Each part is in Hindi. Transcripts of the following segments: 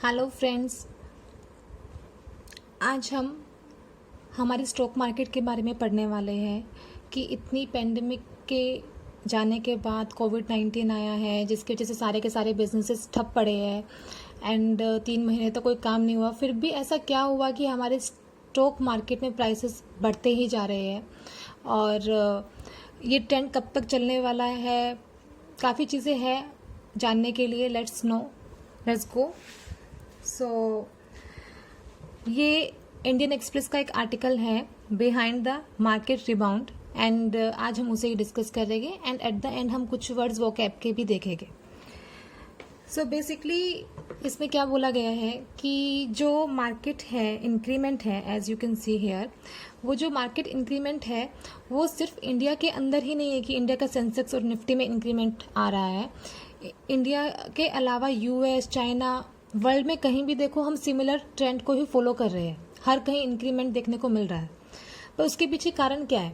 हेलो फ्रेंड्स, आज हम हमारी स्टॉक मार्केट के बारे में पढ़ने वाले हैं कि इतनी पेंडेमिक के जाने के बाद कोविड-19 आया है जिसकी वजह से सारे के सारे बिजनेसेस ठप पड़े हैं एंड 3 महीने तक कोई काम नहीं हुआ। फिर भी ऐसा क्या हुआ कि हमारे स्टॉक मार्केट में प्राइसेस बढ़ते ही जा रहे हैं और ये ट्रेंड कब तक चलने वाला है, काफ़ी चीज़ें हैं जानने के लिए। Let's go. ये इंडियन एक्सप्रेस का एक आर्टिकल है behind the market rebound and आज हम उसे ही डिस्कस करेंगे एंड एट द एंड हम कुछ वर्ड्स वोकैब के भी देखेंगे। बेसिकली इसमें क्या बोला गया है कि जो मार्केट है इंक्रीमेंट है, as you can see here, वो जो मार्केट इंक्रीमेंट है वो सिर्फ इंडिया के अंदर ही नहीं है कि इंडिया का सेंसेक्स और निफ्टी में इंक्रीमेंट आ रहा है। इंडिया के अलावा यूएस, चाइना, वर्ल्ड में कहीं भी देखो हम सिमिलर ट्रेंड को ही फॉलो कर रहे हैं। हर कहीं इंक्रीमेंट देखने को मिल रहा है। पर उसके पीछे कारण क्या है?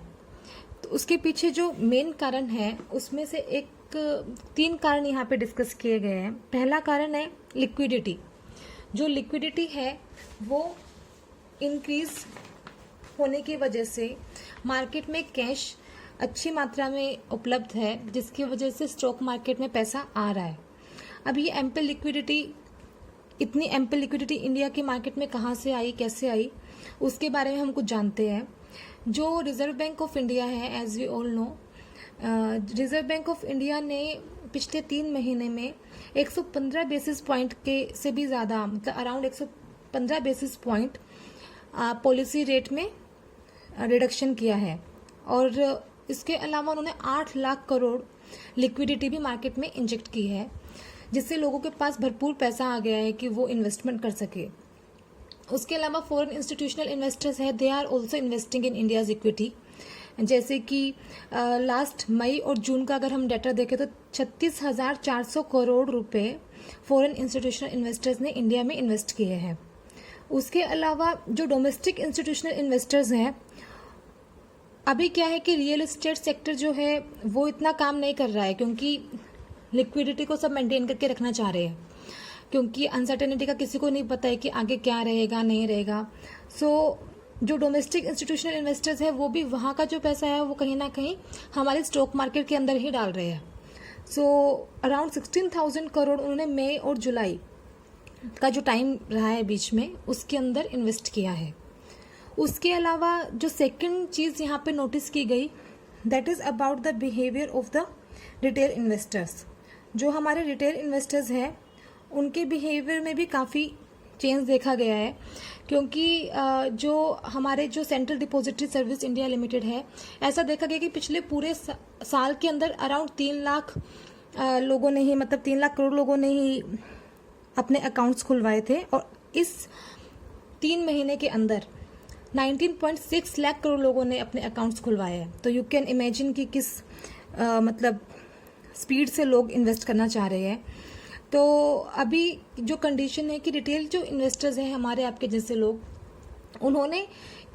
तो उसके पीछे जो मेन कारण है उसमें से 3 कारण यहाँ पे डिस्कस किए गए हैं। पहला कारण है लिक्विडिटी। जो लिक्विडिटी है वो इंक्रीज होने की वजह से मार्केट में कैश अच्छी मात्रा में उपलब्ध है जिसकी वजह से स्टॉक मार्केट में पैसा आ रहा है। अब ये इतनी एम्पल लिक्विडिटी इंडिया की मार्केट में कहाँ से आई, कैसे आई, उसके बारे में हम कुछ जानते हैं। जो रिजर्व बैंक ऑफ इंडिया है, as we all know, reserve bank of India ने पिछले 3 महीने में 115 बेसिस पॉइंट के से भी ज़्यादा, मतलब around 115 basis point policy rate में रिडक्शन किया है और इसके अलावा उन्होंने 8 लाख करोड़ लिक्विडिटी भी मार्केट में इंजेक्ट की है जिससे लोगों के पास भरपूर पैसा आ गया है कि वो इन्वेस्टमेंट कर सके। उसके अलावा फॉरेन इंस्टीट्यूशनल इन्वेस्टर्स है, they are also investing in India's equity. जैसे कि लास्ट मई और जून का अगर हम डाटा देखें तो 36,400 करोड़ रुपए फॉरेन इंस्टीट्यूशनल इन्वेस्टर्स ने इंडिया में इन्वेस्ट किए हैं। उसके अलावा जो डोमेस्टिक इंस्टीट्यूशनल इन्वेस्टर्स हैं, अभी क्या है कि रियल एस्टेट सेक्टर जो है वो इतना काम नहीं कर रहा है क्योंकि लिक्विडिटी को सब मेंटेन करके रखना चाह रहे हैं क्योंकि अनसर्टेनिटी का किसी को नहीं पता है कि आगे क्या रहेगा नहीं रहेगा। जो डोमेस्टिक इंस्टीट्यूशनल इन्वेस्टर्स है वो भी वहाँ का जो पैसा है वो कहीं ना कहीं हमारे स्टॉक मार्केट के अंदर ही डाल रहे हैं। अराउंड 16,000 करोड़ उन्होंने मई और जुलाई का जो टाइम रहा है बीच में उसके अंदर इन्वेस्ट किया है। उसके अलावा जो सेकेंड चीज़ यहाँ पे नोटिस की गई, that is about the behaviour of the retail investors. जो हमारे रिटेल इन्वेस्टर्स हैं उनके बिहेवियर में भी काफ़ी चेंज देखा गया है क्योंकि जो हमारे जो central depository service India limited है, ऐसा देखा गया कि पिछले पूरे साल के अंदर अराउंड 3 लाख लोगों ने ही, मतलब 3 लाख करोड़ लोगों ने ही अपने अकाउंट्स खुलवाए थे और इस 3 महीने के अंदर 19.6 लाख करोड़ लोगों ने अपने अकाउंट्स खुलवाए हैं। तो यू कैन इमेजिन कि किस मतलब स्पीड से लोग इन्वेस्ट करना चाह रहे हैं। तो अभी जो कंडीशन है कि रिटेल जो इन्वेस्टर्स हैं हमारे आपके जैसे लोग, उन्होंने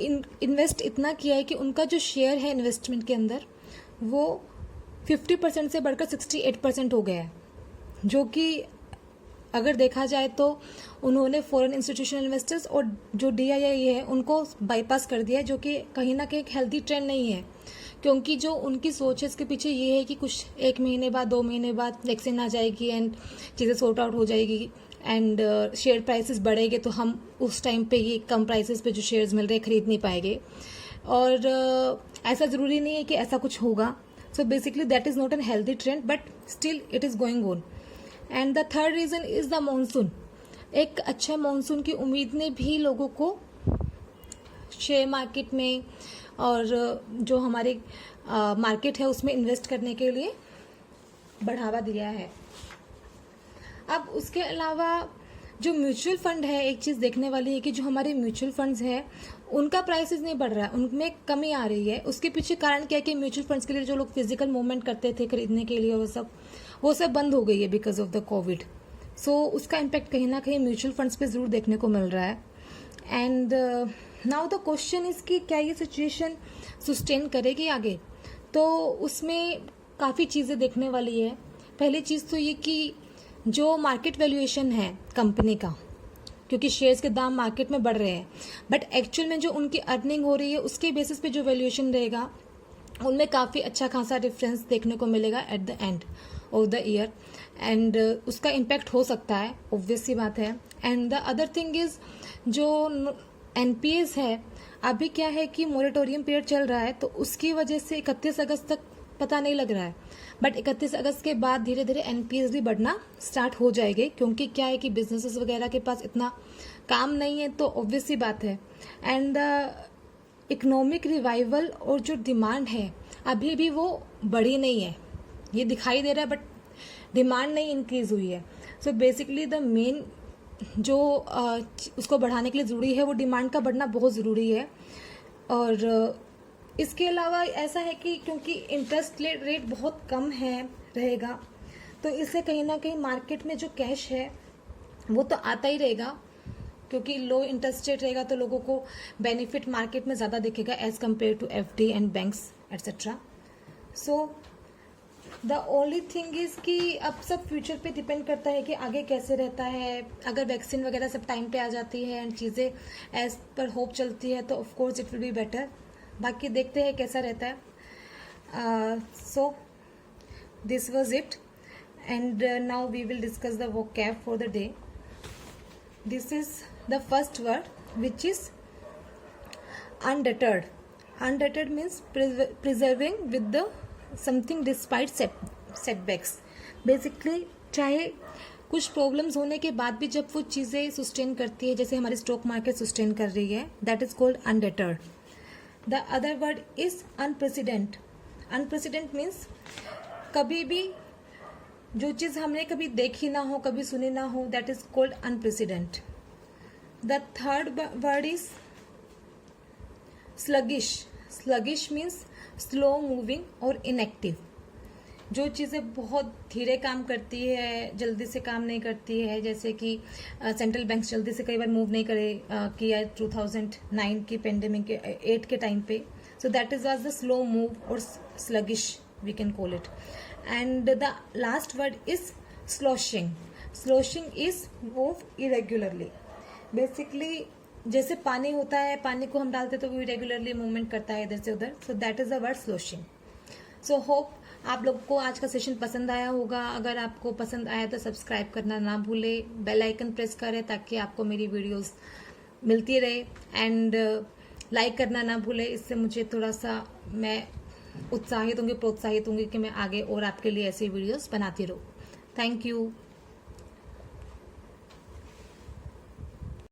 इन्वेस्ट इतना किया है कि उनका जो शेयर है इन्वेस्टमेंट के अंदर वो 50% से बढ़कर 68% हो गया है, जो कि अगर देखा जाए तो उन्होंने फॉरेन इंस्टीट्यूशनल इन्वेस्टर्स और जो DII है उनको बाईपास कर दिया है, जो कि कहीं ना कहीं एक हेल्दी ट्रेंड नहीं है क्योंकि जो उनकी सोच है इसके पीछे ये है कि कुछ 1 महीने बाद 2 महीने बाद वैक्सीन आ जाएगी एंड चीज़ें सॉर्ट आउट हो जाएगी एंड शेयर प्राइसेस बढ़ेंगे तो हम उस टाइम पे ये कम प्राइसेस पे जो शेयर्स मिल रहे हैं खरीद नहीं पाएंगे और ऐसा ज़रूरी नहीं है कि ऐसा कुछ होगा। Basically that is not an healthy trend but still it is going on. And the third reason is the monsoon. एक अच्छा मानसून की उम्मीद ने भी लोगों को शेयर मार्केट में और जो हमारे मार्केट है उसमें इन्वेस्ट करने के लिए बढ़ावा दिया है। अब उसके अलावा जो म्यूचुअल फंड है, एक चीज़ देखने वाली है कि जो हमारे म्यूचुअल फंड्स हैं उनका प्राइसेस नहीं बढ़ रहा है, उनमें कमी आ रही है। उसके पीछे कारण क्या है कि म्यूचुअल फंड्स के लिए जो लोग फिजिकल मूवमेंट करते थे खरीदने के लिए वो सब बंद हो गई है बिकॉज ऑफ द कोविड। उसका इम्पैक्ट कहीं ना कहीं म्यूचुअल फंड्स पे ज़रूर देखने को मिल रहा है। And now the question is कि क्या ये सिचुएशन सस्टेन करेगी आगे? तो उसमें काफ़ी चीज़ें देखने वाली है। पहली चीज़ तो ये कि जो मार्केट वैल्यूएशन है कंपनी का क्योंकि शेयर्स के दाम मार्केट में बढ़ रहे हैं, बट एक्चुअल में जो उनकी अर्निंग हो रही है उसके बेसिस पे जो वैल्यूएशन रहेगा उनमें काफ़ी अच्छा खासा डिफरेंस देखने को मिलेगा at the end of the year, and उसका इम्पैक्ट हो सकता है, ऑब्वियस सी बात है। And the other thing is जो एनपीएस है, अभी क्या है कि मोरेटोरियम पीरियड चल रहा है, तो उसकी वजह से 31 अगस्त तक पता नहीं लग रहा है, बट 31 अगस्त के बाद धीरे धीरे एनपीएस भी बढ़ना स्टार्ट हो जाएगी, क्योंकि क्या है कि बिजनेसेस वगैरह के पास इतना काम नहीं है, तो ऑब्वियस सी बात है। एंड द इकोनॉमिक रिवाइवल और जो डिमांड है अभी भी वो बढ़ी नहीं है, ये दिखाई दे रहा है, बट डिमांड नहीं इंक्रीज हुई है। सो बेसिकली द मेन जो उसको बढ़ाने के लिए ज़रूरी है वो डिमांड का बढ़ना बहुत ज़रूरी है। और इसके अलावा ऐसा है कि क्योंकि इंटरेस्ट रेट बहुत कम है रहेगा, तो इससे कहीं ना कहीं मार्केट में जो कैश है वो तो आता ही रहेगा, क्योंकि लो इंटरेस्ट रेट रहेगा तो लोगों को बेनिफिट मार्केट में ज़्यादा दिखेगा as compare to FD and banks etcetera. So the only thing is कि अब सब फ्यूचर पे डिपेंड करता है कि आगे कैसे रहता है। अगर वैक्सीन वगैरह सब टाइम पे आ जाती है एंड चीज़ें एज पर होप चलती है तो of course it will be better. बाकी देखते हैं कैसा रहता है। So this was it, and now we will discuss the vocab for the day. This is the first word, which is undeterred. Undeterred means preserving with the something despite setbacks. Basically चाहे कुछ प्रॉब्लम्स होने के बाद भी जब वो चीज़ें सस्टेन करती है, जैसे हमारी स्टॉक मार्केट सस्टेन कर रही है, that is called undeterred. The other word is unprecedented. Unprecedented means कभी भी जो चीज़ हमने कभी देखी ना हो, कभी सुनी ना हो, that is called unprecedented. The third word is sluggish. Sluggish means slow moving और इनएक्टिव। जो चीज़ें बहुत धीरे काम करती है, जल्दी से काम नहीं करती है, जैसे कि सेंट्रल बैंक्स जल्दी से कई बार मूव नहीं किया 2009 की पेंडेमिक के 8 के टाइम पे। So that is was the slow move और sluggish we can call it. And the last word is sloshing. Sloshing is move irregularly. Basically जैसे पानी होता है, पानी को हम डालते तो वो इरेगुलरली मूवमेंट करता है इधर से उधर, so that is the word sloshing. So hope आप लोग को आज का सेशन पसंद आया होगा। अगर आपको पसंद आया तो सब्सक्राइब करना ना भूले, बेल आइकन प्रेस करें ताकि आपको मेरी वीडियोस मिलती रहे, एंड लाइक करना ना भूले। इससे मुझे थोड़ा सा मैं उत्साहित होंगे, प्रोत्साहित होंगे कि मैं आगे और आपके लिए ऐसी वीडियोस बनाती रहूँ। Thank you.